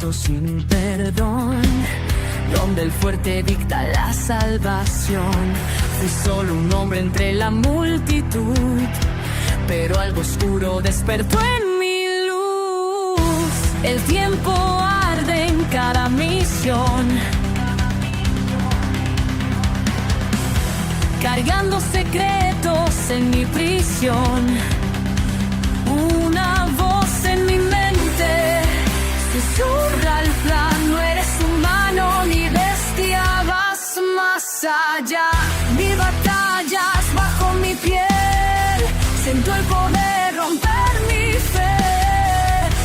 muertos sin perdón, donde el fuerte dicta la salvación. Fui solo un hombre entre la multitud, pero algo oscuro despertó en mi luz. El tiempo arde en cada misión, cargando secretos en mi prisión. Una voz en mi mente susurra el plan: no eres humano ni bestia, vas más allá. Mi batalla es bajo mi piel, siento el poder romper mi fe,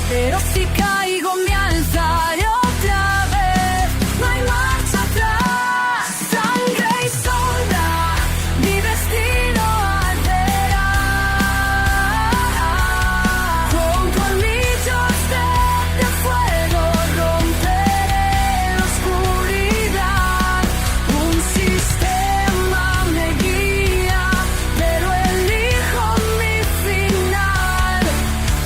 pero si caigo me alzaré otra vez. No hay marcha atrás, sangre y sombra, mi destino arderá. Con colmillos de fuego romperé la oscuridad. Un sistema me guía, pero elijo mi final,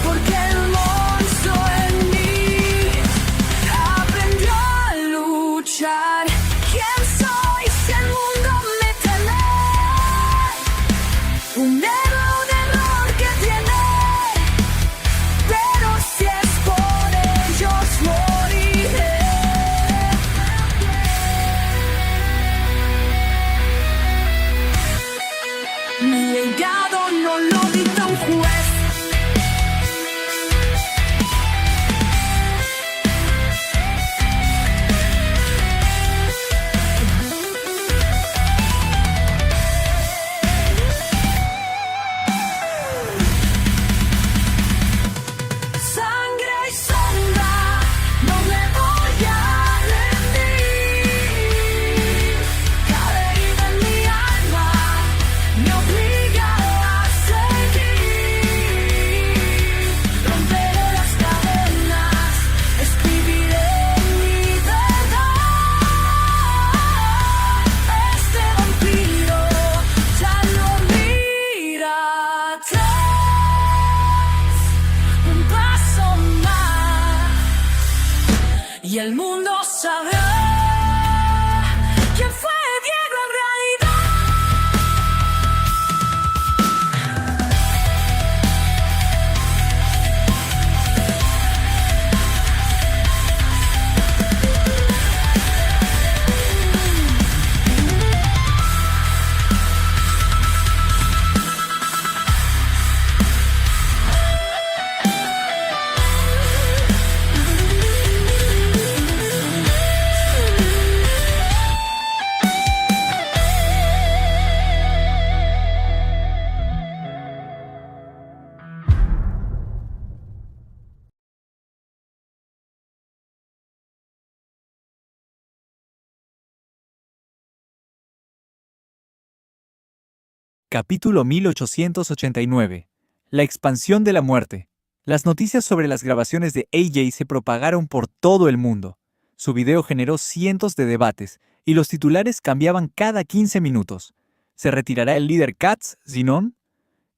porque el monstruo en mí aprendió a luchar. ¿Quién soy si el mundo me teme? Un héroe, un error que tiene, pero si es por ellos moriré. Mi legado no lo dicta un juez. Sangre y sombra, no me voy a rendir. Cada herida en mi alma me obliga a seguir. Romperé las cadenas, escribiré mi verdad. Este vampiro ya no mira atrás. Un paso más y el mundo sabrá quién fue Diego en realidad. Capítulo 1889. La expansión de la muerte. Las noticias sobre las grabaciones de AJ se propagaron por todo el mundo. Su video generó cientos de debates, y los titulares cambiaban cada 15 minutos. ¿Se retirará el líder Katz, Zinón?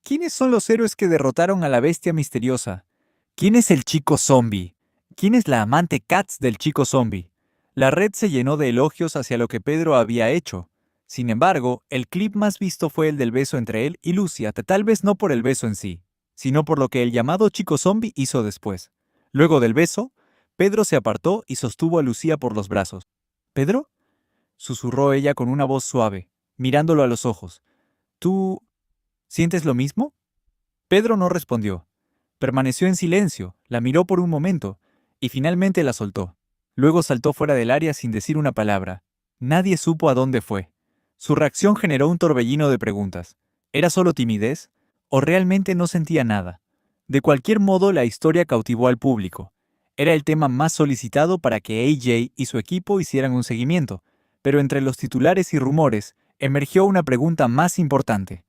¿Quiénes son los héroes que derrotaron a la bestia misteriosa? ¿Quién es el chico zombie? ¿Quién es la amante Katz del chico zombie? La red se llenó de elogios hacia lo que Pedro había hecho. Sin embargo, el clip más visto fue el del beso entre él y Lucia, tal vez no por el beso en sí, sino por lo que el llamado chico zombie hizo después. Luego del beso, Pedro se apartó y sostuvo a Lucía por los brazos. ¿Pedro?, susurró ella con una voz suave, mirándolo a los ojos. ¿Tú sientes lo mismo? Pedro no respondió. Permaneció en silencio, la miró por un momento, y finalmente la soltó. Luego saltó fuera del área sin decir una palabra. Nadie supo a dónde fue. Su reacción generó un torbellino de preguntas. ¿Era solo timidez? ¿O realmente no sentía nada? De cualquier modo, la historia cautivó al público. Era el tema más solicitado para que AJ y su equipo hicieran un seguimiento, pero entre los titulares y rumores, emergió una pregunta más importante.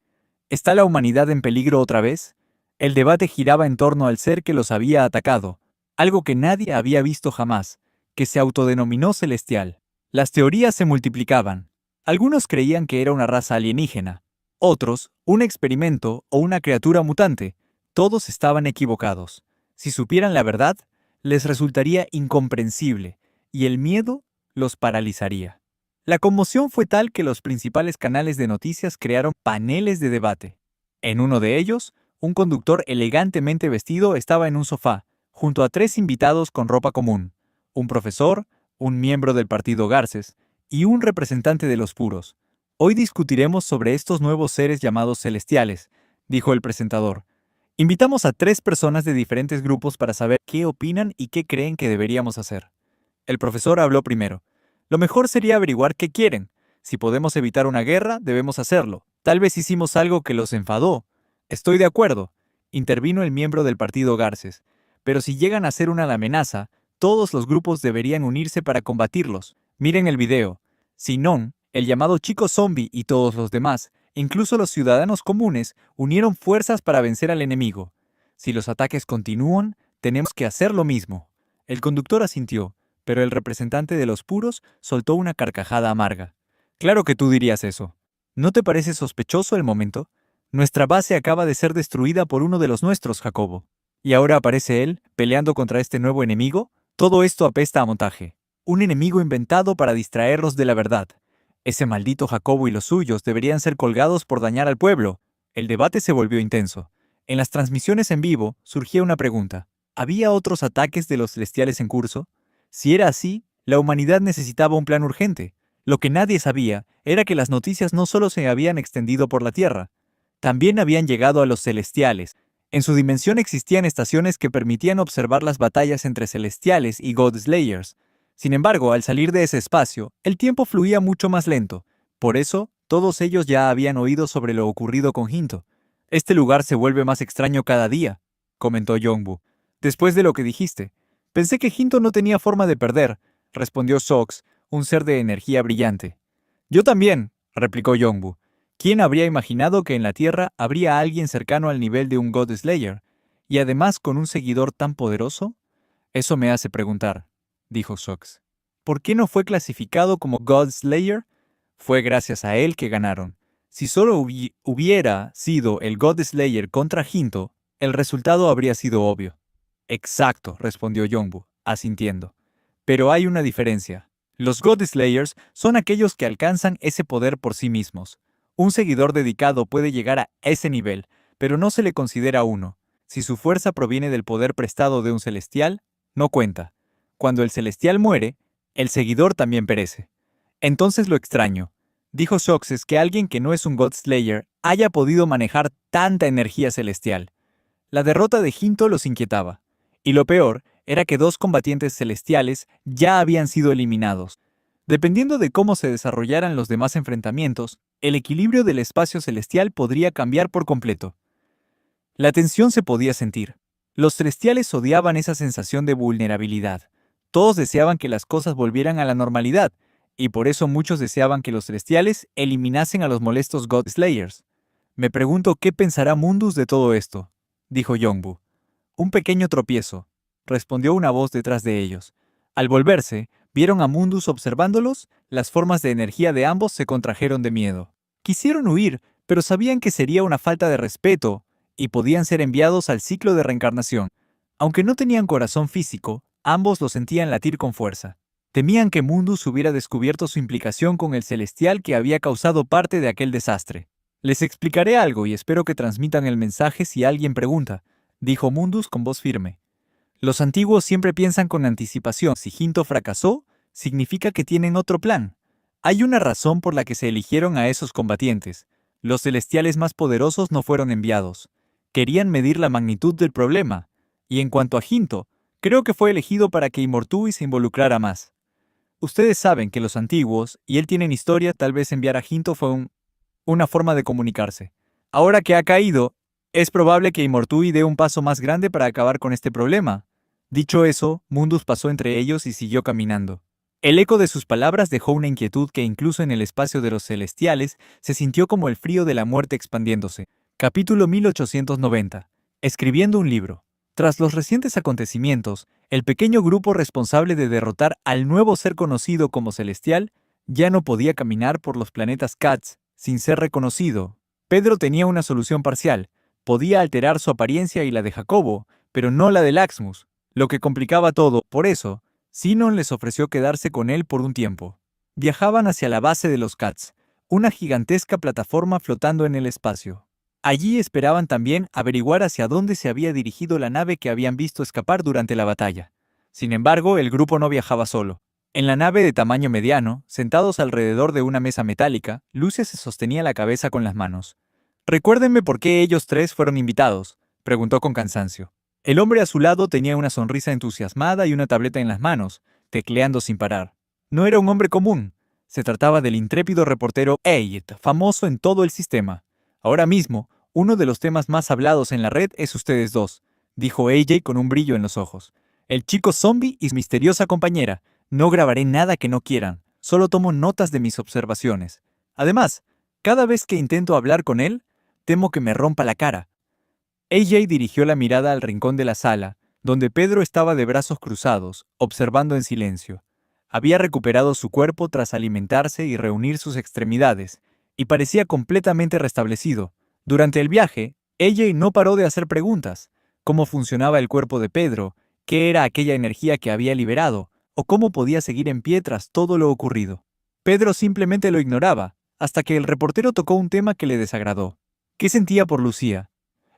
¿Está la humanidad en peligro otra vez? El debate giraba en torno al ser que los había atacado, algo que nadie había visto jamás, que se autodenominó celestial. Las teorías se multiplicaban. Algunos creían que era una raza alienígena, otros, un experimento o una criatura mutante. Todos estaban equivocados. Si supieran la verdad, les resultaría incomprensible y el miedo los paralizaría. La conmoción fue tal que los principales canales de noticias crearon paneles de debate. En uno de ellos, un conductor elegantemente vestido estaba en un sofá, junto a 3 invitados con ropa común, un profesor, un miembro del partido Garces y un representante de los puros. Hoy discutiremos sobre estos nuevos seres llamados celestiales, dijo el presentador. Invitamos a 3 personas de diferentes grupos para saber qué opinan y qué creen que deberíamos hacer. El profesor habló primero. Lo mejor sería averiguar qué quieren. Si podemos evitar una guerra, debemos hacerlo. Tal vez hicimos algo que los enfadó. Estoy de acuerdo, intervino el miembro del partido Garces. Pero si llegan a ser una amenaza, todos los grupos deberían unirse para combatirlos. Miren el video. Sinon, el llamado chico zombie y todos los demás, incluso los ciudadanos comunes, unieron fuerzas para vencer al enemigo. Si los ataques continúan, tenemos que hacer lo mismo. El conductor asintió, pero el representante de los puros soltó una carcajada amarga. Claro que tú dirías eso. ¿No te parece sospechoso el momento? Nuestra base acaba de ser destruida por uno de los nuestros, Jacobo. ¿Y ahora aparece él, peleando contra este nuevo enemigo? Todo esto apesta a montaje. Un enemigo inventado para distraerlos de la verdad. Ese maldito Jacobo y los suyos deberían ser colgados por dañar al pueblo. El debate se volvió intenso. En las transmisiones en vivo surgía una pregunta. ¿Había otros ataques de los celestiales en curso? Si era así, la humanidad necesitaba un plan urgente. Lo que nadie sabía era que las noticias no solo se habían extendido por la Tierra, también habían llegado a los celestiales. En su dimensión existían estaciones que permitían observar las batallas entre celestiales y Godslayers. Sin embargo, al salir de ese espacio, el tiempo fluía mucho más lento. Por eso, todos ellos ya habían oído sobre lo ocurrido con Hinto. Este lugar se vuelve más extraño cada día, comentó Yongbu. Después de lo que dijiste, pensé que Hinto no tenía forma de perder, respondió Sox, un ser de energía brillante. Yo también, replicó Yongbu. ¿Quién habría imaginado que en la Tierra habría alguien cercano al nivel de un Godslayer, y además con un seguidor tan poderoso? Eso me hace preguntar, dijo Sox. ¿Por qué no fue clasificado como Godslayer? Fue gracias a él que ganaron. Si solo hubiera sido el Godslayer contra Hinto, el resultado habría sido obvio. Exacto, respondió Yongbu, asintiendo. Pero hay una diferencia. Los Godslayers son aquellos que alcanzan ese poder por sí mismos. Un seguidor dedicado puede llegar a ese nivel, pero no se le considera uno. Si su fuerza proviene del poder prestado de un celestial, no cuenta. Cuando el celestial muere, el seguidor también perece. Entonces lo extraño, dijo Sox, es que alguien que no es un Godslayer haya podido manejar tanta energía celestial. La derrota de Hinto los inquietaba. Y lo peor era que 2 combatientes celestiales ya habían sido eliminados. Dependiendo de cómo se desarrollaran los demás enfrentamientos, el equilibrio del espacio celestial podría cambiar por completo. La tensión se podía sentir. Los celestiales odiaban esa sensación de vulnerabilidad. Todos deseaban que las cosas volvieran a la normalidad, y por eso muchos deseaban que los celestiales eliminasen a los molestos Godslayers. Me pregunto qué pensará Mundus de todo esto, dijo Yongbu. Un pequeño tropiezo, respondió una voz detrás de ellos. Al volverse, vieron a Mundus observándolos, las formas de energía de ambos se contrajeron de miedo. Quisieron huir, pero sabían que sería una falta de respeto y podían ser enviados al ciclo de reencarnación. Aunque no tenían corazón físico, ambos lo sentían latir con fuerza. Temían que Mundus hubiera descubierto su implicación con el celestial que había causado parte de aquel desastre. Les explicaré algo y espero que transmitan el mensaje si alguien pregunta, dijo Mundus con voz firme. Los antiguos siempre piensan con anticipación. Si Hinto fracasó, significa que tienen otro plan. Hay una razón por la que se eligieron a esos combatientes. Los celestiales más poderosos no fueron enviados. Querían medir la magnitud del problema. Y en cuanto a Hinto, creo que fue elegido para que Immortui se involucrara más. Ustedes saben que los antiguos, y él tienen historia, tal vez enviar a Hinto fue una forma de comunicarse. Ahora que ha caído, es probable que Immortui dé un paso más grande para acabar con este problema. Dicho eso, Mundus pasó entre ellos y siguió caminando. El eco de sus palabras dejó una inquietud que incluso en el espacio de los celestiales se sintió como el frío de la muerte expandiéndose. Capítulo 1890. Escribiendo un libro. Tras los recientes acontecimientos, el pequeño grupo responsable de derrotar al nuevo ser conocido como celestial ya no podía caminar por los planetas Cats sin ser reconocido. Pedro tenía una solución parcial. Podía alterar su apariencia y la de Jacobo, pero no la de Laxmus. lo que complicaba todo. Por eso, Sinon les ofreció quedarse con él por un tiempo. Viajaban hacia la base de los Cats, una gigantesca plataforma flotando en el espacio. Allí esperaban también averiguar hacia dónde se había dirigido la nave que habían visto escapar durante la batalla. Sin embargo, el grupo no viajaba solo. En la nave de tamaño mediano, sentados alrededor de una mesa metálica, Lucia se sostenía la cabeza con las manos. «Recuérdenme por qué ellos tres fueron invitados», preguntó con cansancio. El hombre a su lado tenía una sonrisa entusiasmada y una tableta en las manos, tecleando sin parar. No era un hombre común. Se trataba del intrépido reportero Aid, famoso en todo el sistema. Ahora mismo, uno de los temas más hablados en la red es ustedes dos, dijo AJ con un brillo en los ojos. El chico zombie y su misteriosa compañera. No grabaré nada que no quieran, solo tomo notas de mis observaciones. Además, cada vez que intento hablar con él, temo que me rompa la cara. AJ dirigió la mirada al rincón de la sala, donde Pedro estaba de brazos cruzados, observando en silencio. Había recuperado su cuerpo tras alimentarse y reunir sus extremidades, y parecía completamente restablecido. Durante el viaje, AJ no paró de hacer preguntas. ¿Cómo funcionaba el cuerpo de Pedro? ¿Qué era aquella energía que había liberado? ¿O cómo podía seguir en pie tras todo lo ocurrido? Pedro simplemente lo ignoraba, hasta que el reportero tocó un tema que le desagradó. ¿Qué sentía por Lucía?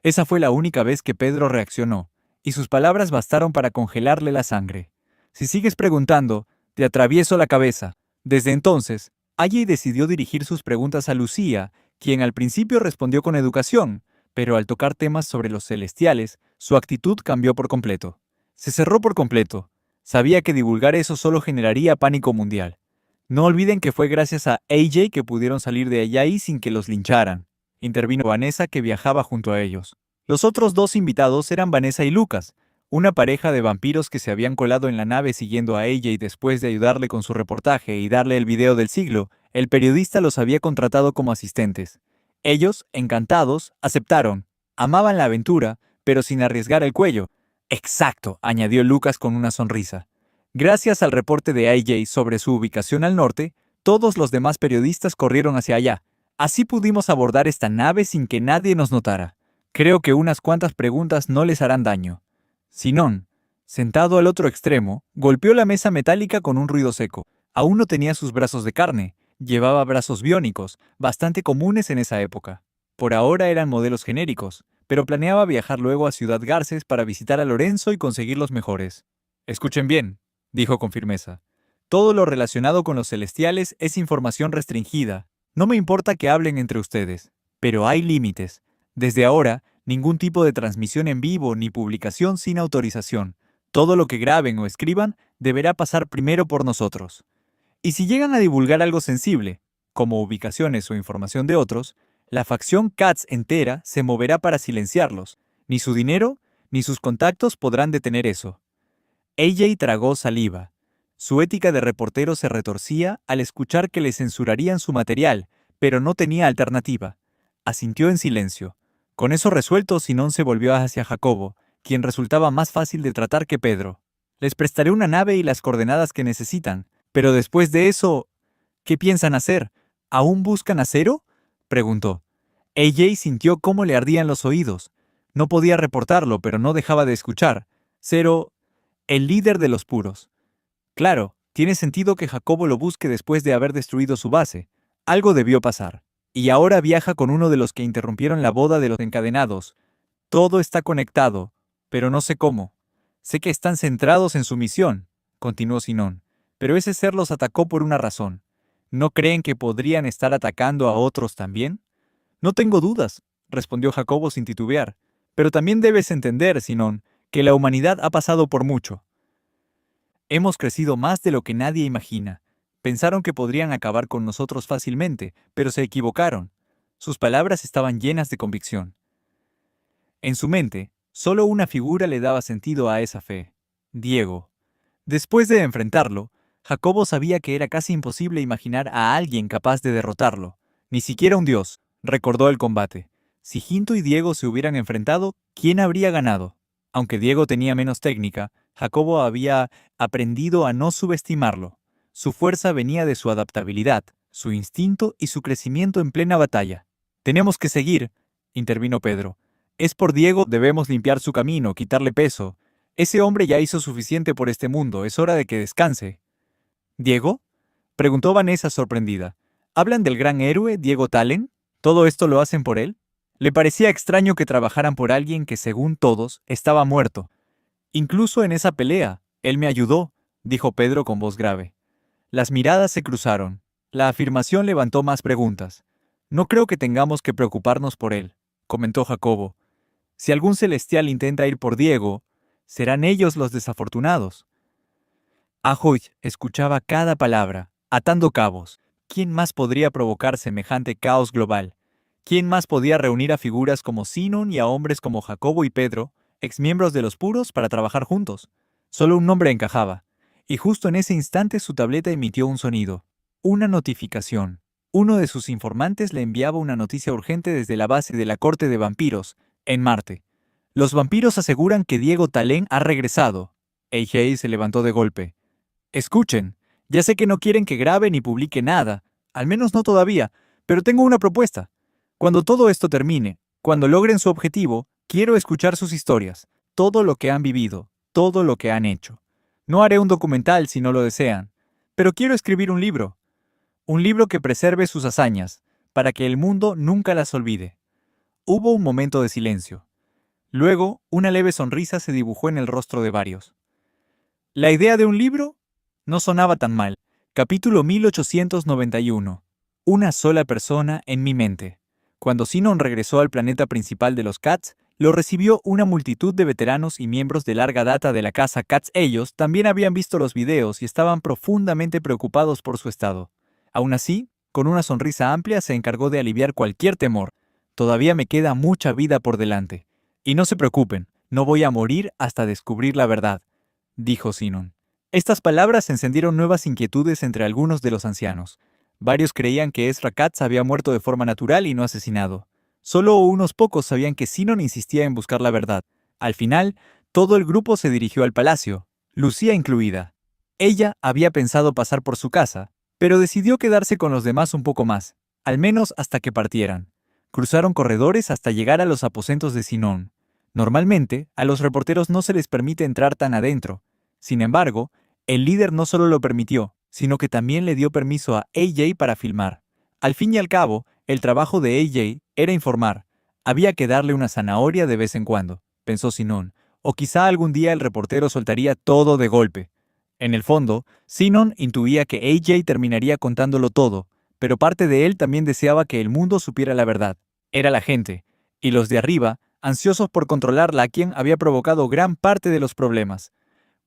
Esa fue la única vez que Pedro reaccionó, y sus palabras bastaron para congelarle la sangre. Si sigues preguntando, te atravieso la cabeza. Desde entonces, AJ decidió dirigir sus preguntas a Lucía, quien al principio respondió con educación, pero al tocar temas sobre los celestiales, su actitud cambió por completo. Se cerró por completo. Sabía que divulgar eso solo generaría pánico mundial. No olviden que fue gracias a AJ que pudieron salir de allí sin que los lincharan. Intervino Vanessa, que viajaba junto a ellos. Los otros dos invitados eran Vanessa y Lucas, una pareja de vampiros que se habían colado en la nave siguiendo a AJ después de ayudarle con su reportaje y darle el video del siglo. El periodista los había contratado como asistentes. Ellos, encantados, aceptaron. Amaban la aventura, pero sin arriesgar el cuello. «Exacto», añadió Lucas con una sonrisa. Gracias al reporte de AJ sobre su ubicación al norte, todos los demás periodistas corrieron hacia allá. Así pudimos abordar esta nave sin que nadie nos notara. Creo que unas cuantas preguntas no les harán daño. Sinon, sentado al otro extremo, golpeó la mesa metálica con un ruido seco. Aún no tenía sus brazos de carne, llevaba brazos biónicos, bastante comunes en esa época. Por ahora eran modelos genéricos, pero planeaba viajar luego a Ciudad Garces para visitar a Lorenzo y conseguir los mejores. «Escuchen bien», dijo con firmeza. «Todo lo relacionado con los celestiales es información restringida. No me importa que hablen entre ustedes, pero hay límites. Desde ahora, ningún tipo de transmisión en vivo ni publicación sin autorización. Todo lo que graben o escriban deberá pasar primero por nosotros. Y si llegan a divulgar algo sensible, como ubicaciones o información de otros, la facción Cats entera se moverá para silenciarlos. Ni su dinero, ni sus contactos podrán detener eso». AJ tragó saliva. Su ética de reportero se retorcía al escuchar que le censurarían su material, pero no tenía alternativa. Asintió en silencio. Con eso resuelto, Sinon se volvió hacia Jacobo, quien resultaba más fácil de tratar que Pedro. «Les prestaré una nave y las coordenadas que necesitan, pero después de eso, ¿qué piensan hacer? ¿Aún buscan a Zero?», preguntó. AJ sintió cómo le ardían los oídos. No podía reportarlo, pero no dejaba de escuchar. Zero, el líder de los puros. Claro, tiene sentido que Jacobo lo busque después de haber destruido su base. Algo debió pasar. Y ahora viaja con uno de los que interrumpieron la boda de los encadenados. Todo está conectado, pero no sé cómo. Sé que están centrados en su misión, continuó Sinon, pero ese ser los atacó por una razón. ¿No creen que podrían estar atacando a otros también? No tengo dudas, respondió Jacobo sin titubear. Pero también debes entender, Sinon, que la humanidad ha pasado por mucho. Hemos crecido más de lo que nadie imagina. Pensaron que podrían acabar con nosotros fácilmente, pero se equivocaron. Sus palabras estaban llenas de convicción. En su mente, solo una figura le daba sentido a esa fe: Diego. Después de enfrentarlo, Jacobo sabía que era casi imposible imaginar a alguien capaz de derrotarlo. Ni siquiera un dios. Recordó el combate. Si Ginto y Diego se hubieran enfrentado, ¿quién habría ganado? Aunque Diego tenía menos técnica, Jacobo había aprendido a no subestimarlo. Su fuerza venía de su adaptabilidad, su instinto y su crecimiento en plena batalla. «Tenemos que seguir», intervino Pedro. «Es por Diego, debemos limpiar su camino, quitarle peso. Ese hombre ya hizo suficiente por este mundo, es hora de que descanse. ¿Diego? Preguntó Vanessa sorprendida. ¿Hablan del gran héroe Diego Talen? ¿Todo esto lo hacen por él? Le parecía extraño que trabajaran por alguien que, según todos, estaba muerto. Incluso en esa pelea, él me ayudó, dijo Pedro con voz grave. Las miradas se cruzaron. La afirmación levantó más preguntas. No creo que tengamos que preocuparnos por él, comentó Jacobo. Si algún celestial intenta ir por Diego, serán ellos los desafortunados. Ahoy escuchaba cada palabra, atando cabos. ¿Quién más podría provocar semejante caos global? ¿Quién más podía reunir a figuras como Sinon y a hombres como Jacobo y Pedro, exmiembros de los puros, para trabajar juntos? Solo un nombre encajaba, y justo en ese instante su tableta emitió un sonido. Una notificación. Uno de sus informantes le enviaba una noticia urgente desde la base de la corte de vampiros, en Marte. Los vampiros aseguran que Diego Talen ha regresado. Eijei se levantó de golpe. Escuchen, ya sé que no quieren que grabe ni publique nada, al menos no todavía, pero tengo una propuesta. Cuando todo esto termine, cuando logren su objetivo, quiero escuchar sus historias, todo lo que han vivido, todo lo que han hecho. No haré un documental si no lo desean, pero quiero escribir un libro que preserve sus hazañas, para que el mundo nunca las olvide. Hubo un momento de silencio. Luego, una leve sonrisa se dibujó en el rostro de varios. ¿La idea de un libro? No sonaba tan mal. Capítulo 1891. Una sola persona en mi mente. Cuando Sinon regresó al planeta principal de los Cats, lo recibió una multitud de veteranos y miembros de larga data de la casa Cats. Ellos también habían visto los videos y estaban profundamente preocupados por su estado. Aún así, con una sonrisa amplia se encargó de aliviar cualquier temor. Todavía me queda mucha vida por delante. Y no se preocupen, no voy a morir hasta descubrir la verdad, dijo Sinon. Estas palabras encendieron nuevas inquietudes entre algunos de los ancianos. Varios creían que Ezra Katz había muerto de forma natural y no asesinado. Solo unos pocos sabían que Sinon insistía en buscar la verdad. Al final, todo el grupo se dirigió al palacio, Lucía incluida. Ella había pensado pasar por su casa, pero decidió quedarse con los demás un poco más, al menos hasta que partieran. Cruzaron corredores hasta llegar a los aposentos de Sinon. Normalmente, a los reporteros no se les permite entrar tan adentro. Sin embargo, el líder no solo lo permitió, sino que también le dio permiso a AJ para filmar. Al fin y al cabo, el trabajo de AJ era informar. Había que darle una zanahoria de vez en cuando, pensó Sinon, o quizá algún día el reportero soltaría todo de golpe. En el fondo, Sinon intuía que AJ terminaría contándolo todo, pero parte de él también deseaba que el mundo supiera la verdad. Era la gente, y los de arriba, ansiosos por controlarla, a quien había provocado gran parte de los problemas.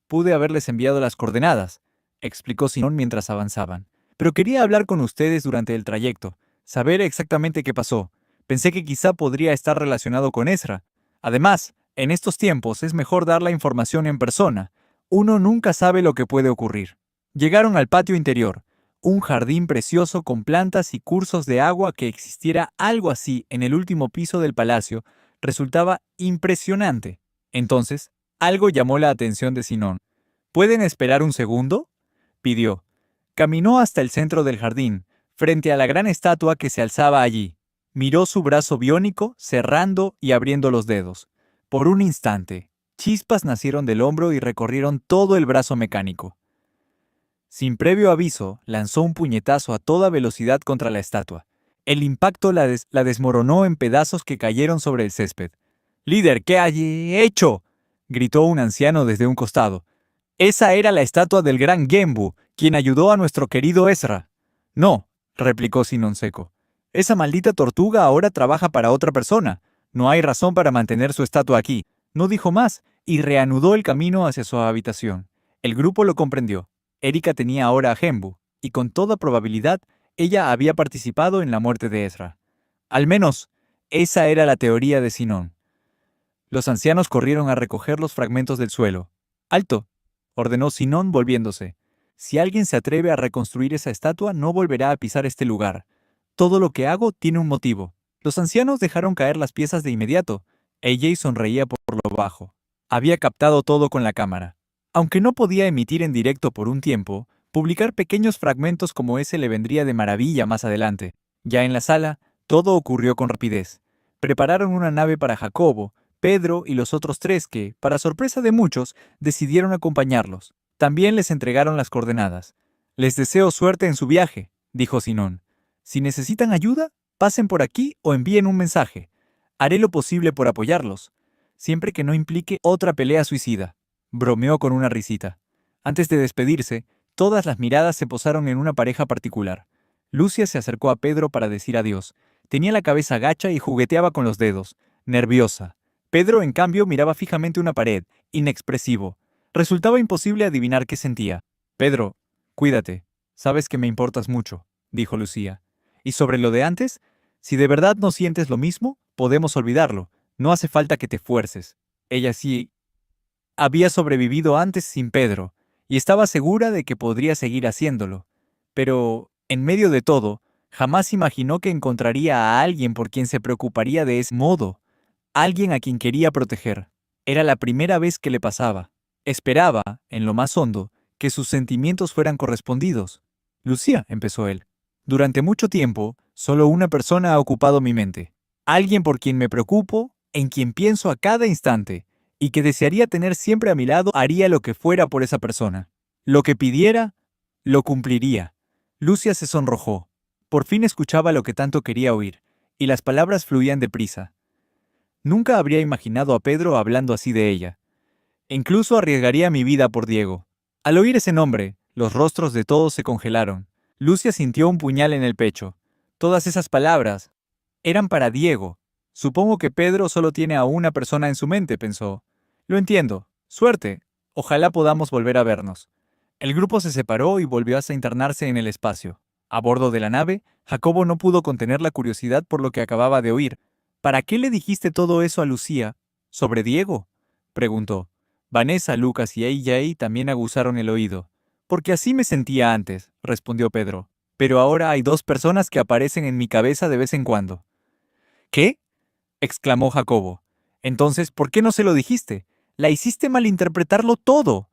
Pude haberles enviado las coordenadas, explicó Sinon mientras avanzaban. Pero quería hablar con ustedes durante el trayecto, saber exactamente qué pasó. Pensé que quizá podría estar relacionado con Ezra. Además, en estos tiempos es mejor dar la información en persona. Uno nunca sabe lo que puede ocurrir. Llegaron al patio interior, un jardín precioso con plantas y cursos de agua. Que existiera algo así en el último piso del palacio resultaba impresionante. Entonces, algo llamó la atención de Sinon. ¿Pueden esperar un segundo?, pidió. Caminó hasta el centro del jardín, frente a la gran estatua que se alzaba allí. Miró su brazo biónico, cerrando y abriendo los dedos. Por un instante, chispas nacieron del hombro y recorrieron todo el brazo mecánico. Sin previo aviso, lanzó un puñetazo a toda velocidad contra la estatua. El impacto la desmoronó en pedazos que cayeron sobre el césped. «¡Líder, qué hay hecho!», gritó un anciano desde un costado. «Esa era la estatua del gran Genbu, quien ayudó a nuestro querido Ezra». «No», replicó Sinon seco. «Esa maldita tortuga ahora trabaja para otra persona. No hay razón para mantener su estatua aquí». No dijo más y reanudó el camino hacia su habitación. El grupo lo comprendió. Erika tenía ahora a Genbu, y con toda probabilidad ella había participado en la muerte de Ezra. Al menos, esa era la teoría de Sinon. Los ancianos corrieron a recoger los fragmentos del suelo. «¡Alto!», ordenó Sinon volviéndose. «Si alguien se atreve a reconstruir esa estatua, no volverá a pisar este lugar. Todo lo que hago tiene un motivo». Los ancianos dejaron caer las piezas de inmediato. AJ sonreía por lo bajo. Había captado todo con la cámara. Aunque no podía emitir en directo por un tiempo, publicar pequeños fragmentos como ese le vendría de maravilla más adelante. Ya en la sala, todo ocurrió con rapidez. Prepararon una nave para Jacobo, Pedro y los otros tres que, para sorpresa de muchos, decidieron acompañarlos. También les entregaron las coordenadas. «Les deseo suerte en su viaje», dijo Sinón. «Si necesitan ayuda, pasen por aquí o envíen un mensaje. Haré lo posible por apoyarlos, siempre que no implique otra pelea suicida», bromeó con una risita. Antes de despedirse, todas las miradas se posaron en una pareja particular. Lucia se acercó a Pedro para decir adiós. Tenía la cabeza gacha y jugueteaba con los dedos, nerviosa. Pedro, en cambio, miraba fijamente una pared, inexpresivo. Resultaba imposible adivinar qué sentía. «Pedro, cuídate. Sabes que me importas mucho», dijo Lucía. «Y sobre lo de antes, si de verdad no sientes lo mismo, podemos olvidarlo. No hace falta que te fuerces». Ella sí había sobrevivido antes sin Pedro, y estaba segura de que podría seguir haciéndolo. Pero, en medio de todo, jamás imaginó que encontraría a alguien por quien se preocuparía de ese modo. Alguien a quien quería proteger. Era la primera vez que le pasaba. Esperaba, en lo más hondo, que sus sentimientos fueran correspondidos. «Lucía», empezó él, «durante mucho tiempo, solo una persona ha ocupado mi mente. Alguien por quien me preocupo, en quien pienso a cada instante, y que desearía tener siempre a mi lado, haría lo que fuera por esa persona. Lo que pidiera, lo cumpliría». Lucia se sonrojó. Por fin escuchaba lo que tanto quería oír, y las palabras fluían deprisa. Nunca habría imaginado a Pedro hablando así de ella. «Incluso arriesgaría mi vida por Diego». Al oír ese nombre, los rostros de todos se congelaron. Lucia sintió un puñal en el pecho. Todas esas palabras eran para Diego. «Supongo que Pedro solo tiene a una persona en su mente», pensó. «Lo entiendo. Suerte. Ojalá podamos volver a vernos». El grupo se separó y volvió a internarse en el espacio. A bordo de la nave, Jacobo no pudo contener la curiosidad por lo que acababa de oír. «¿Para qué le dijiste todo eso a Lucía? ¿Sobre Diego?», preguntó. Vanessa, Lucas y AJ también aguzaron el oído. «Porque así me sentía antes», respondió Pedro. «Pero ahora hay dos personas que aparecen en mi cabeza de vez en cuando». «¿Qué?», exclamó Jacobo. «Entonces, ¿por qué no se lo dijiste? La hiciste malinterpretarlo todo».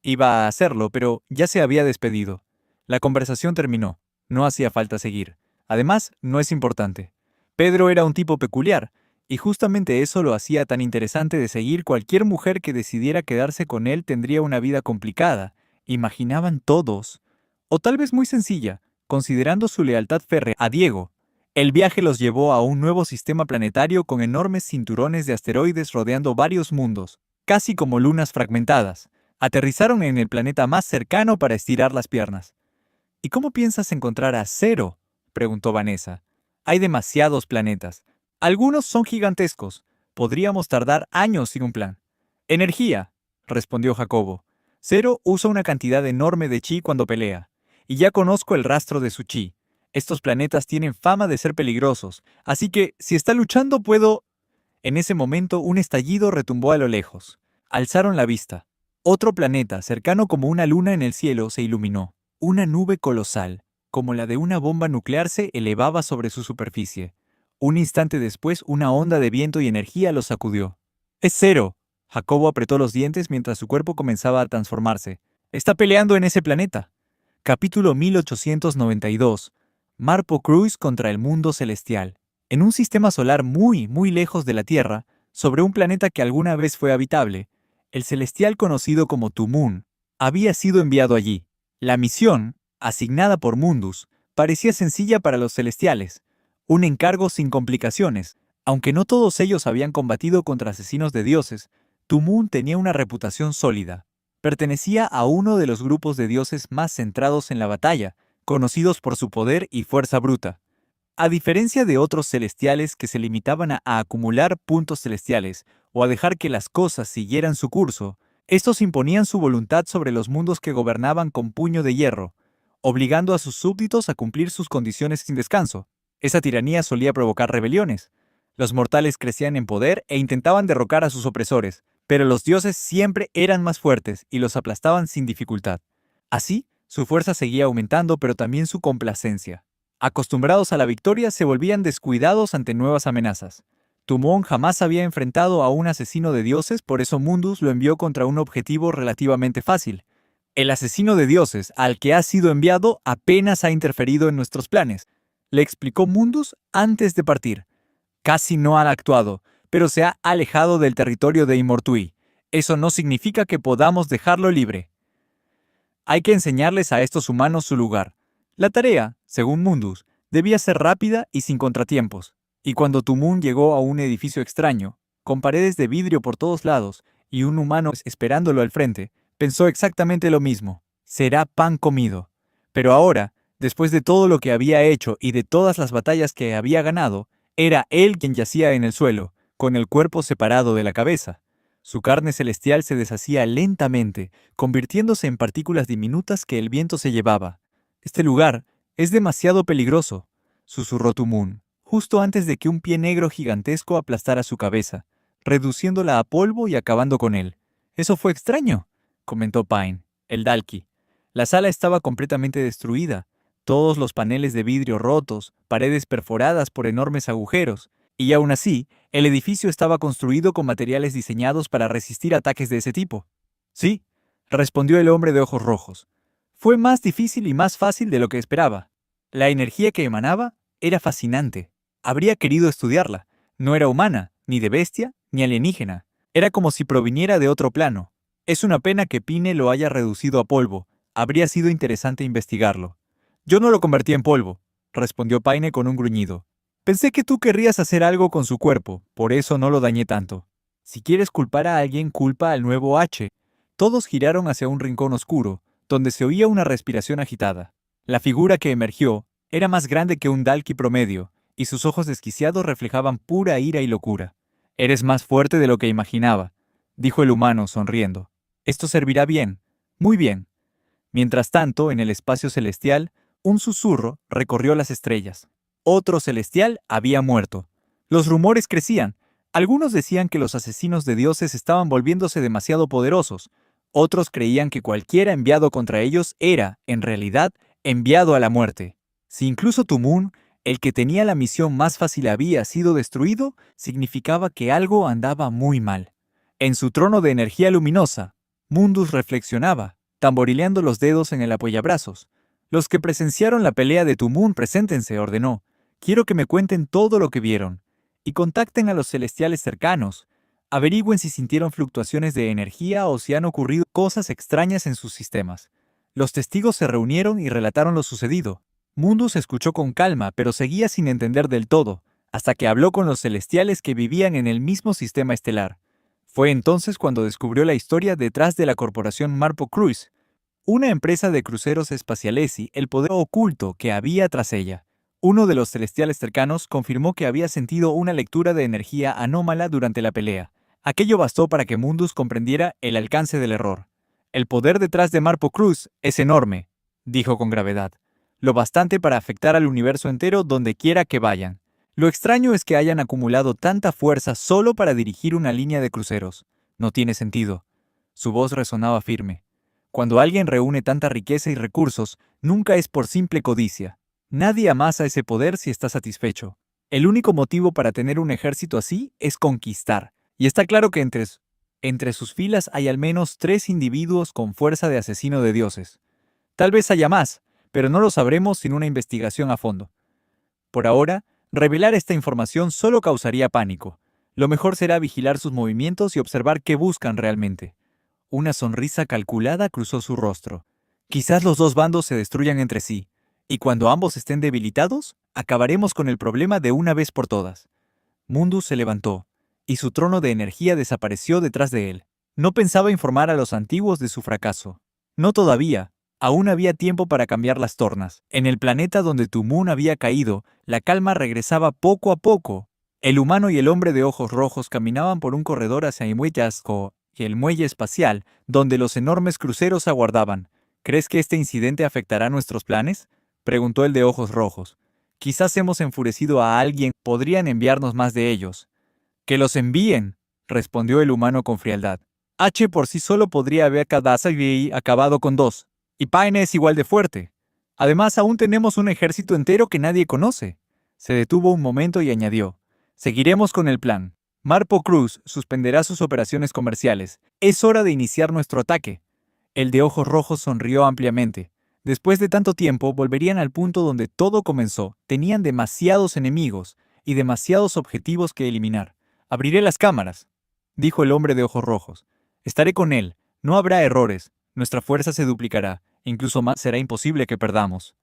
Iba a hacerlo, pero ya se había despedido. La conversación terminó. No hacía falta seguir. Además, no es importante. Pedro era un tipo peculiar, y justamente eso lo hacía tan interesante de seguir. Cualquier mujer que decidiera quedarse con él tendría una vida complicada, imaginaban todos. O tal vez muy sencilla, considerando su lealtad férrea a Diego. El viaje los llevó a un nuevo sistema planetario con enormes cinturones de asteroides rodeando varios mundos, casi como lunas fragmentadas. Aterrizaron en el planeta más cercano para estirar las piernas. «¿Y cómo piensas encontrar a Cero?», preguntó Vanessa. «Hay demasiados planetas. Algunos son gigantescos. Podríamos tardar años sin un plan». «Energía», respondió Jacobo. «Cero usa una cantidad enorme de chi cuando pelea. Y ya conozco el rastro de su chi. Estos planetas tienen fama de ser peligrosos, así que, si está luchando, puedo...». En ese momento, un estallido retumbó a lo lejos. Alzaron la vista. Otro planeta, cercano como una luna en el cielo, se iluminó. Una nube colosal, como la de una bomba nuclear, se elevaba sobre su superficie. Un instante después, una onda de viento y energía los sacudió. «Es Cero». Jacobo apretó los dientes mientras su cuerpo comenzaba a transformarse. «Está peleando en ese planeta». Capítulo 1892. Marpo Cruz contra el mundo celestial. En un sistema solar muy, muy lejos de la Tierra, sobre un planeta que alguna vez fue habitable, el celestial conocido como Tumun había sido enviado allí. La misión, asignada por Mundus, parecía sencilla para los celestiales, un encargo sin complicaciones. Aunque no todos ellos habían combatido contra asesinos de dioses, Tumun tenía una reputación sólida. Pertenecía a uno de los grupos de dioses más centrados en la batalla, conocidos por su poder y fuerza bruta. A diferencia de otros celestiales que se limitaban a acumular puntos celestiales o a dejar que las cosas siguieran su curso, estos imponían su voluntad sobre los mundos que gobernaban con puño de hierro, obligando a sus súbditos a cumplir sus condiciones sin descanso. Esa tiranía solía provocar rebeliones. Los mortales crecían en poder e intentaban derrocar a sus opresores, pero los dioses siempre eran más fuertes y los aplastaban sin dificultad. Así, su fuerza seguía aumentando, pero también su complacencia. Acostumbrados a la victoria, se volvían descuidados ante nuevas amenazas. Tumón jamás había enfrentado a un asesino de dioses, por eso Mundus lo envió contra un objetivo relativamente fácil. «El asesino de dioses al que ha sido enviado apenas ha interferido en nuestros planes», le explicó Mundus antes de partir. «Casi no han actuado, pero se ha alejado del territorio de Immortui. Eso no significa que podamos dejarlo libre. Hay que enseñarles a estos humanos su lugar. La tarea, según Mundus, debía ser rápida y sin contratiempos. Y cuando Tumun llegó a un edificio extraño, con paredes de vidrio por todos lados y un humano esperándolo al frente, pensó exactamente lo mismo. Será pan comido. Pero ahora, después de todo lo que había hecho y de todas las batallas que había ganado, era él quien yacía en el suelo, con el cuerpo separado de la cabeza. Su carne celestial se deshacía lentamente, convirtiéndose en partículas diminutas que el viento se llevaba. Este lugar es demasiado peligroso, susurró Tumun, justo antes de que un pie negro gigantesco aplastara su cabeza, reduciéndola a polvo y acabando con él. Eso fue extraño, comentó Pine, el Dalki. La sala estaba completamente destruida, todos los paneles de vidrio rotos, paredes perforadas por enormes agujeros, y aún así, el edificio estaba construido con materiales diseñados para resistir ataques de ese tipo. Sí, respondió el hombre de ojos rojos. Fue más difícil y más fácil de lo que esperaba. La energía que emanaba era fascinante. Habría querido estudiarla. No era humana, ni de bestia, ni alienígena. Era como si proviniera de otro plano. Es una pena que Pine lo haya reducido a polvo. Habría sido interesante investigarlo. Yo no lo convertí en polvo, respondió Pine con un gruñido. Pensé que tú querrías hacer algo con su cuerpo, por eso no lo dañé tanto. Si quieres culpar a alguien, culpa al nuevo H. Todos giraron hacia un rincón oscuro, donde se oía una respiración agitada. La figura que emergió era más grande que un Dalki promedio, y sus ojos desquiciados reflejaban pura ira y locura. Eres más fuerte de lo que imaginaba, dijo el humano, sonriendo. Esto servirá bien, muy bien. Mientras tanto, en el espacio celestial, un susurro recorrió las estrellas. Otro celestial había muerto. Los rumores crecían. Algunos decían que los asesinos de dioses estaban volviéndose demasiado poderosos. Otros creían que cualquiera enviado contra ellos era, en realidad, enviado a la muerte. Si incluso Tumun, el que tenía la misión más fácil, había sido destruido, significaba que algo andaba muy mal. En su trono de energía luminosa, Mundus reflexionaba, tamborileando los dedos en el apoyabrazos. Los que presenciaron la pelea de Tumun, preséntense, ordenó. Quiero que me cuenten todo lo que vieron. Y contacten a los celestiales cercanos. Averigüen si sintieron fluctuaciones de energía o si han ocurrido cosas extrañas en sus sistemas. Los testigos se reunieron y relataron lo sucedido. Mundus escuchó con calma, pero seguía sin entender del todo, hasta que habló con los celestiales que vivían en el mismo sistema estelar. Fue entonces cuando descubrió la historia detrás de la corporación Marpo Cruise, una empresa de cruceros espaciales, y el poder oculto que había tras ella. Uno de los celestiales cercanos confirmó que había sentido una lectura de energía anómala durante la pelea. Aquello bastó para que Mundus comprendiera el alcance del error. El poder detrás de Marpo Cruz es enorme, dijo con gravedad. Lo bastante para afectar al universo entero donde quiera que vayan. Lo extraño es que hayan acumulado tanta fuerza solo para dirigir una línea de cruceros. No tiene sentido. Su voz resonaba firme. Cuando alguien reúne tanta riqueza y recursos, nunca es por simple codicia. Nadie amasa ese poder si está satisfecho. El único motivo para tener un ejército así es conquistar. Y está claro que entre sus filas hay al menos 3 individuos con fuerza de asesino de dioses. Tal vez haya más, pero no lo sabremos sin una investigación a fondo. Por ahora, revelar esta información solo causaría pánico. Lo mejor será vigilar sus movimientos y observar qué buscan realmente. Una sonrisa calculada cruzó su rostro. Quizás los dos bandos se destruyan entre sí, y cuando ambos estén debilitados, acabaremos con el problema de una vez por todas. Mundus se levantó, y su trono de energía desapareció detrás de él. No pensaba informar a los antiguos de su fracaso. No todavía. Aún había tiempo para cambiar las tornas. En el planeta donde Tumun había caído, la calma regresaba poco a poco. El humano y el hombre de ojos rojos caminaban por un corredor hacia Imuyasco y el muelle espacial, donde los enormes cruceros aguardaban. ¿Crees que este incidente afectará nuestros planes?, preguntó el de ojos rojos. Quizás hemos enfurecido a alguien, podrían enviarnos más de ellos. ¡Que los envíen!, respondió el humano con frialdad. H por sí solo podría haber acabado con 2. Y Paine es igual de fuerte. Además, aún tenemos un ejército entero que nadie conoce. Se detuvo un momento y añadió. Seguiremos con el plan. Marpo Cruz suspenderá sus operaciones comerciales. Es hora de iniciar nuestro ataque. El de ojos rojos sonrió ampliamente. Después de tanto tiempo, volverían al punto donde todo comenzó. Tenían demasiados enemigos y demasiados objetivos que eliminar. Abriré las cámaras, dijo el hombre de ojos rojos. Estaré con él. No habrá errores. Nuestra fuerza se duplicará. Incluso más será imposible que perdamos.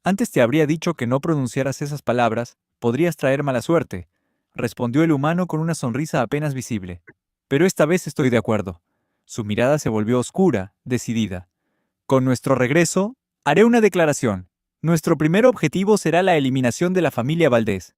Antes te habría dicho que no pronunciaras esas palabras. Podrías traer mala suerte, respondió el humano con una sonrisa apenas visible. Pero esta vez estoy de acuerdo. Su mirada se volvió oscura, decidida. Con nuestro regreso, haré una declaración. Nuestro primer objetivo será la eliminación de la familia Valdés.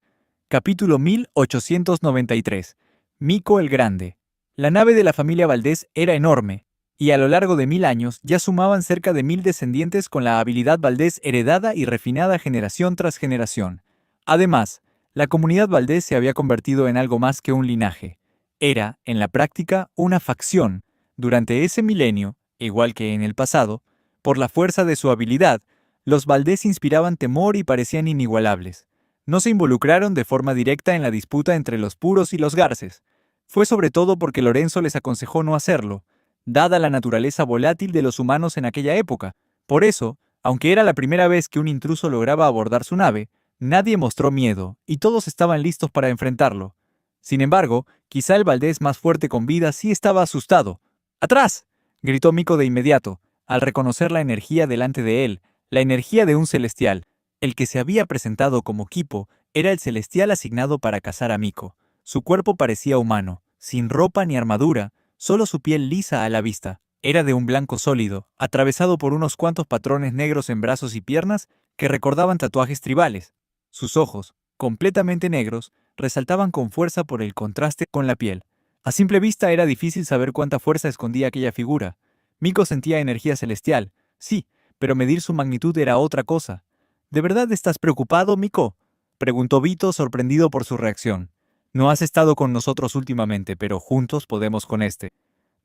Capítulo 1893. Mico el Grande. La nave de la familia Valdés era enorme, y a lo largo de 1000 años ya sumaban cerca de 1000 descendientes con la habilidad Valdés heredada y refinada generación tras generación. Además, la comunidad Valdés se había convertido en algo más que un linaje. Era, en la práctica, una facción. Durante ese milenio, igual que en el pasado, por la fuerza de su habilidad, los Valdés inspiraban temor y parecían inigualables. No se involucraron de forma directa en la disputa entre los puros y los garces. Fue sobre todo porque Lorenzo les aconsejó no hacerlo, dada la naturaleza volátil de los humanos en aquella época. Por eso, aunque era la primera vez que un intruso lograba abordar su nave, nadie mostró miedo, y todos estaban listos para enfrentarlo. Sin embargo, quizá el Valdés más fuerte con vida sí estaba asustado. ¡Atrás!, gritó Mico de inmediato, al reconocer la energía delante de él, la energía de un celestial. El que se había presentado como Kipo era el celestial asignado para cazar a Mico. Su cuerpo parecía humano, sin ropa ni armadura, solo su piel lisa a la vista. Era de un blanco sólido, atravesado por unos cuantos patrones negros en brazos y piernas que recordaban tatuajes tribales. Sus ojos, completamente negros, resaltaban con fuerza por el contraste con la piel. A simple vista era difícil saber cuánta fuerza escondía aquella figura. Mico sentía energía celestial, sí, pero medir su magnitud era otra cosa. ¿De verdad estás preocupado, Mico?, preguntó Vito, sorprendido por su reacción. No has estado con nosotros últimamente, pero juntos podemos con este.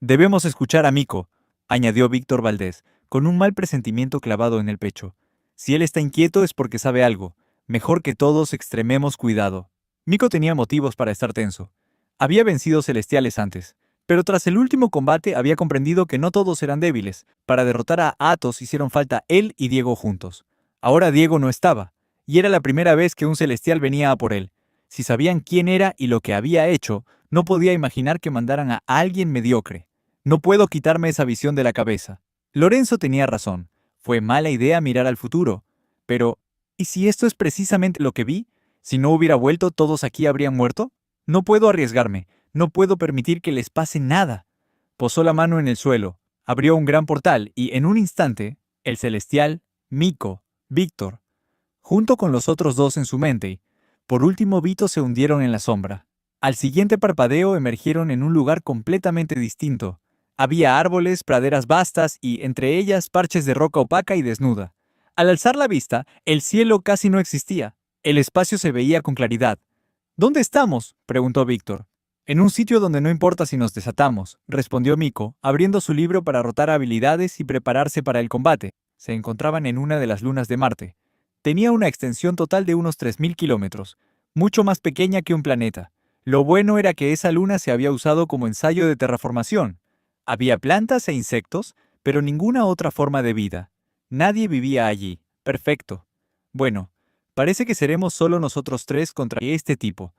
Debemos escuchar a Mico, añadió Víctor Valdés, con un mal presentimiento clavado en el pecho. Si él está inquieto es porque sabe algo. Mejor que todos extrememos cuidado. Mico tenía motivos para estar tenso. Había vencido celestiales antes, pero tras el último combate había comprendido que no todos eran débiles. Para derrotar a Athos hicieron falta él y Diego juntos. Ahora Diego no estaba, y era la primera vez que un celestial venía a por él. Si sabían quién era y lo que había hecho, no podía imaginar que mandaran a alguien mediocre. No puedo quitarme esa visión de la cabeza. Lorenzo tenía razón. Fue mala idea mirar al futuro. Pero, ¿y si esto es precisamente lo que vi? Si no hubiera vuelto, ¿todos aquí habrían muerto? No puedo arriesgarme. No puedo permitir que les pase nada. Posó la mano en el suelo, abrió un gran portal y, en un instante, el celestial, Mico, Víctor, junto con los otros dos en su mente, por último Vito se hundieron en la sombra. Al siguiente parpadeo emergieron en un lugar completamente distinto. Había árboles, praderas vastas y, entre ellas, parches de roca opaca y desnuda. Al alzar la vista, el cielo casi no existía. El espacio se veía con claridad. ¿Dónde estamos?, preguntó Víctor. En un sitio donde no importa si nos desatamos, respondió Mico, abriendo su libro para rotar habilidades y prepararse para el combate. Se encontraban en una de las lunas de Marte. Tenía una extensión total de unos 3000 kilómetros, mucho más pequeña que un planeta. Lo bueno era que esa luna se había usado como ensayo de terraformación. Había plantas e insectos, pero ninguna otra forma de vida. Nadie vivía allí. Perfecto. Bueno, parece que seremos solo nosotros tres contra este tipo,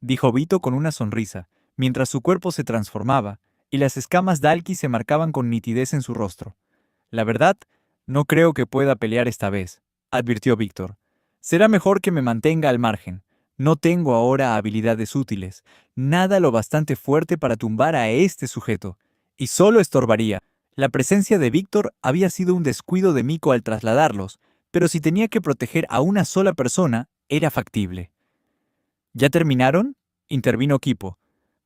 dijo Vito con una sonrisa, mientras su cuerpo se transformaba, y las escamas Dalki se marcaban con nitidez en su rostro. La verdad, no creo que pueda pelear esta vez, advirtió Víctor. Será mejor que me mantenga al margen. No tengo ahora habilidades útiles, nada lo bastante fuerte para tumbar a este sujeto, y solo estorbaría. La presencia de Víctor había sido un descuido de Mico al trasladarlos, pero si tenía que proteger a una sola persona, era factible. ¿Ya terminaron?, intervino Kipo.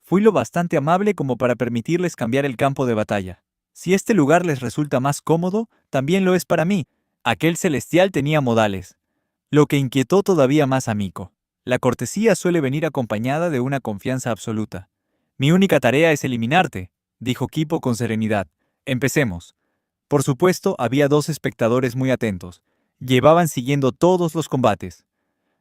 Fui lo bastante amable como para permitirles cambiar el campo de batalla. Si este lugar les resulta más cómodo, también lo es para mí. Aquel celestial tenía modales, lo que inquietó todavía más a Mico. La cortesía suele venir acompañada de una confianza absoluta. Mi única tarea es eliminarte, dijo Kipo con serenidad. Empecemos. Por supuesto, había dos espectadores muy atentos. Llevaban siguiendo todos los combates.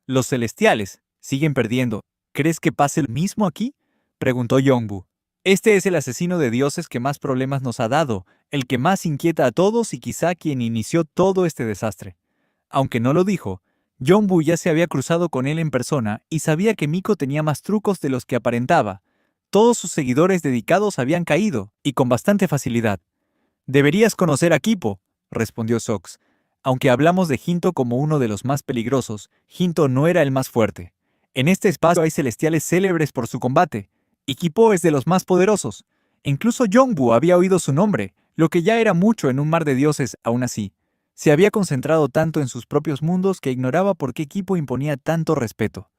Los celestiales siguen perdiendo. ¿Crees que pase lo mismo aquí?, preguntó Yongbu. Este es el asesino de dioses que más problemas nos ha dado, el que más inquieta a todos y quizá quien inició todo este desastre. Aunque no lo dijo, Yonbu ya se había cruzado con él en persona y sabía que Miko tenía más trucos de los que aparentaba. Todos sus seguidores dedicados habían caído, y con bastante facilidad. «Deberías conocer a Kipo», respondió Sox. Aunque hablamos de Jinto como uno de los más peligrosos, Jinto no era el más fuerte. En este espacio hay celestiales célebres por su combate, y Kipo es de los más poderosos. Incluso Yonbu había oído su nombre, lo que ya era mucho en un mar de dioses. Aún así, se había concentrado tanto en sus propios mundos que ignoraba por qué Kipo imponía tanto respeto.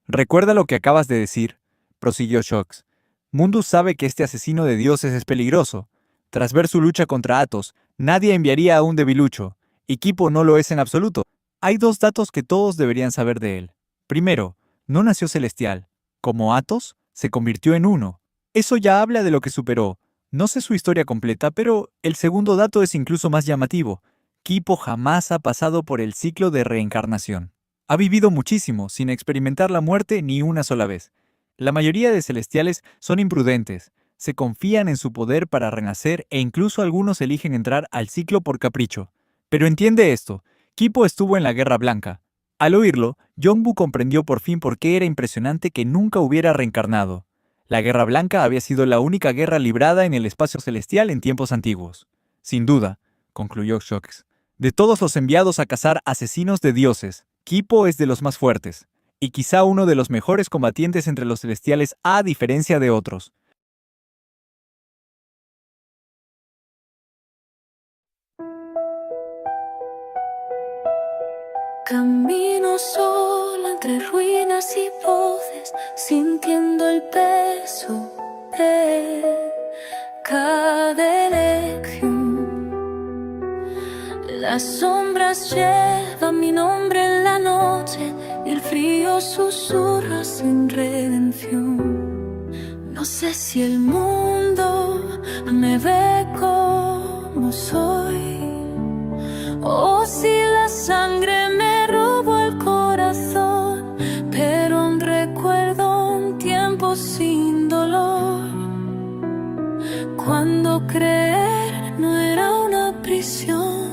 «Recuerda lo que acabas de decir», prosiguió Shox. «Mundus sabe que este asesino de dioses es peligroso. Tras ver su lucha contra Athos, nadie enviaría a un debilucho, y Kipo no lo es en absoluto. Hay dos datos que todos deberían saber de él. Primero, no nació celestial. Como Athos, se convirtió en uno. Eso ya habla de lo que superó. No sé su historia completa, pero el segundo dato es incluso más llamativo. Kipo jamás ha pasado por el ciclo de reencarnación. Ha vivido muchísimo, sin experimentar la muerte ni una sola vez. La mayoría de celestiales son imprudentes, se confían en su poder para renacer e incluso algunos eligen entrar al ciclo por capricho. Pero entiende esto, Kipo estuvo en la Guerra Blanca. Al oírlo, Yonbu comprendió por fin por qué era impresionante que nunca hubiera reencarnado. La Guerra Blanca había sido la única guerra librada en el espacio celestial en tiempos antiguos. Sin duda, concluyó Shox, de todos los enviados a cazar asesinos de dioses, Kipo es de los más fuertes, y quizá uno de los mejores combatientes entre los celestiales a diferencia de otros. Camino sola entre ruinas y voces, sintiendo el peso de cada elección. Las sombras llevan mi nombre en la noche y el frío susurra sin redención. No sé si el mundo me ve como soy o si la sangre me robó el corazón, pero aún recuerdo un tiempo sin dolor, cuando creer no era una prisión.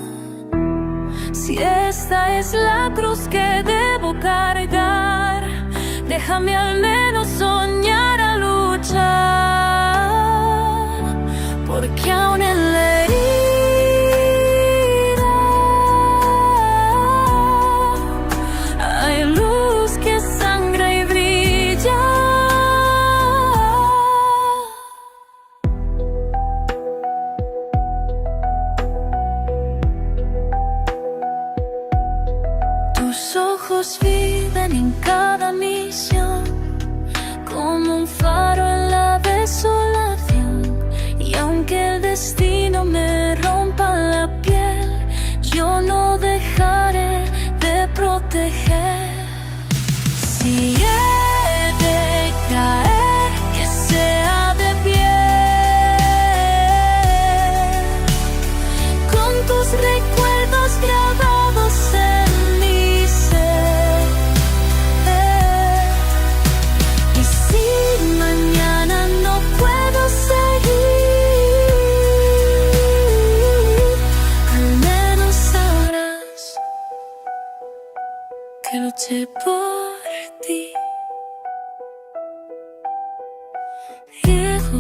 Si esta es la cruz que debo cargar, déjame al menos soñar a luchar, porque aún en la herida hay luz que sangra y brilla. Tus ojos viven en cada misión, como un faro en la desolación. Y aunque el destino me rompa la piel, yo no dejaré de proteger. Si he de caer, que sea de pie, con tus recuerdos grabados en mi ser. Y si mañana no puedo seguir, al menos sabrás que luché por ti. Viejo,